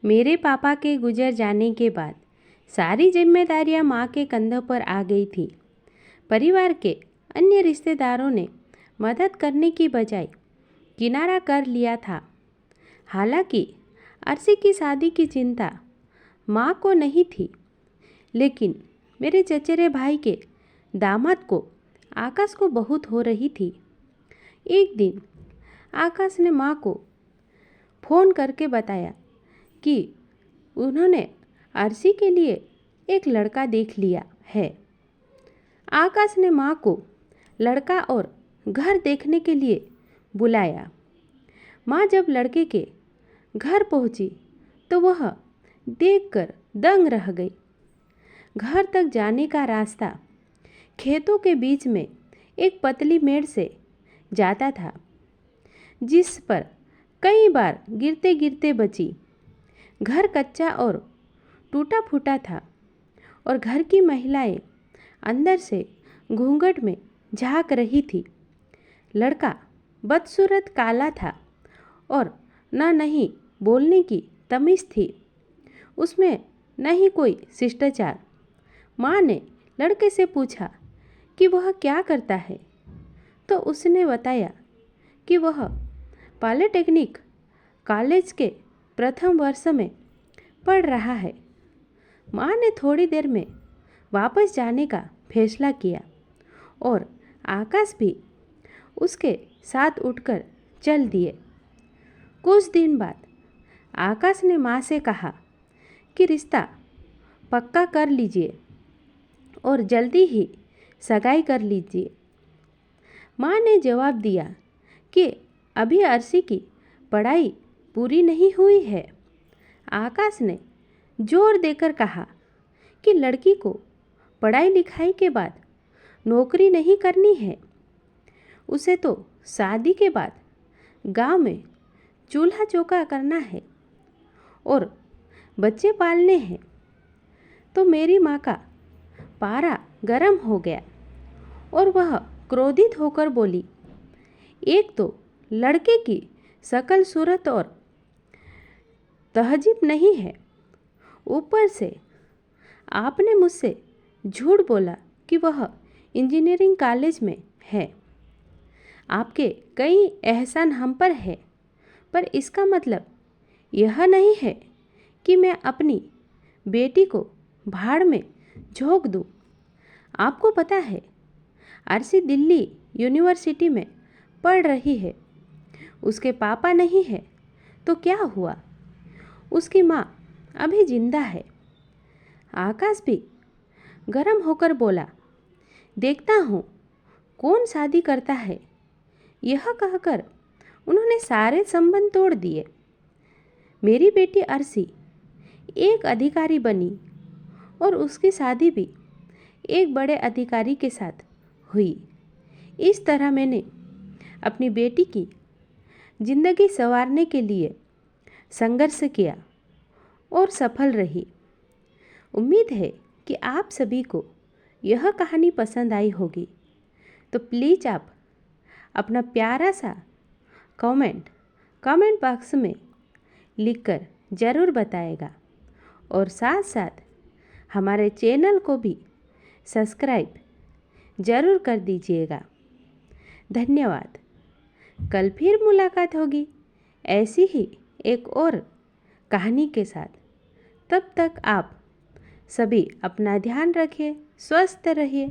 मेरे पापा के गुजर जाने के बाद सारी जिम्मेदारियां माँ के कंधों पर आ गई थी। परिवार के अन्य रिश्तेदारों ने मदद करने की बजाय किनारा कर लिया था। हालांकि अर्शी की शादी की चिंता माँ को नहीं थी, लेकिन मेरे चचेरे भाई के दामाद को आकाश को बहुत हो रही थी। एक दिन आकाश ने माँ को फ़ोन करके बताया कि उन्होंने अर्शी के लिए एक लड़का देख लिया है। आकाश ने माँ को लड़का और घर देखने के लिए बुलाया। माँ जब लड़के के घर पहुँची तो वह देखकर दंग रह गई। घर तक जाने का रास्ता खेतों के बीच में एक पतली मेड़ से जाता था, जिस पर कई बार गिरते गिरते बची। घर कच्चा और टूटा फूटा था और घर की महिलाएं अंदर से घूंघट में झांक रही थी। लड़का बदसूरत काला था और न नहीं बोलने की तमीज़ थी, उसमें न ही कोई शिष्टाचार। माँ ने लड़के से पूछा कि वह क्या करता है, तो उसने बताया कि वह पॉलिटेक्निक कॉलेज के प्रथम वर्ष में पढ़ रहा है। माँ ने थोड़ी देर में वापस जाने का फैसला किया और आकाश भी उसके साथ उठकर चल दिए। कुछ दिन बाद आकाश ने माँ से कहा कि रिश्ता पक्का कर लीजिए और जल्दी ही सगाई कर लीजिए। माँ ने जवाब दिया कि अभी अर्शी की पढ़ाई पूरी नहीं हुई है। आकाश ने जोर देकर कहा कि लड़की को पढ़ाई लिखाई के बाद नौकरी नहीं करनी है, उसे तो शादी के बाद गांव में चूल्हा चौका करना है और बच्चे पालने हैं। तो मेरी माँ का पारा गर्म हो गया और वह क्रोधित होकर बोली, एक तो लड़के की शकल सूरत और तहजीब नहीं है, ऊपर से आपने मुझसे झूठ बोला कि वह इंजीनियरिंग कॉलेज में है। आपके कई एहसान हम पर है, पर इसका मतलब यह नहीं है कि मैं अपनी बेटी को भाड़ में झोंक दूँ। आपको पता है, अर्शी दिल्ली यूनिवर्सिटी में पढ़ रही है। उसके पापा नहीं है तो क्या हुआ, उसकी माँ अभी जिंदा है। आकाश भी गर्म होकर बोला, देखता हूँ कौन शादी करता है। यह कहकर उन्होंने सारे संबंध तोड़ दिए। मेरी बेटी अर्शी एक अधिकारी बनी और उसकी शादी भी एक बड़े अधिकारी के साथ हुई। इस तरह मैंने अपनी बेटी की जिंदगी संवारने के लिए संघर्ष किया और सफल रही। उम्मीद है कि आप सभी को यह कहानी पसंद आई होगी। तो प्लीज़ आप अपना प्यारा सा कमेंट बॉक्स में लिखकर ज़रूर बताएगा और साथ साथ हमारे चैनल को भी सब्सक्राइब ज़रूर कर दीजिएगा। धन्यवाद। कल फिर मुलाकात होगी ऐसी ही एक और कहानी के साथ। तब तक आप सभी अपना ध्यान रखिए, स्वस्थ रहिए,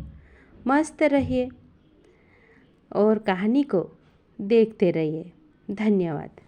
मस्त रहिए और कहानी को देखते रहिए। धन्यवाद।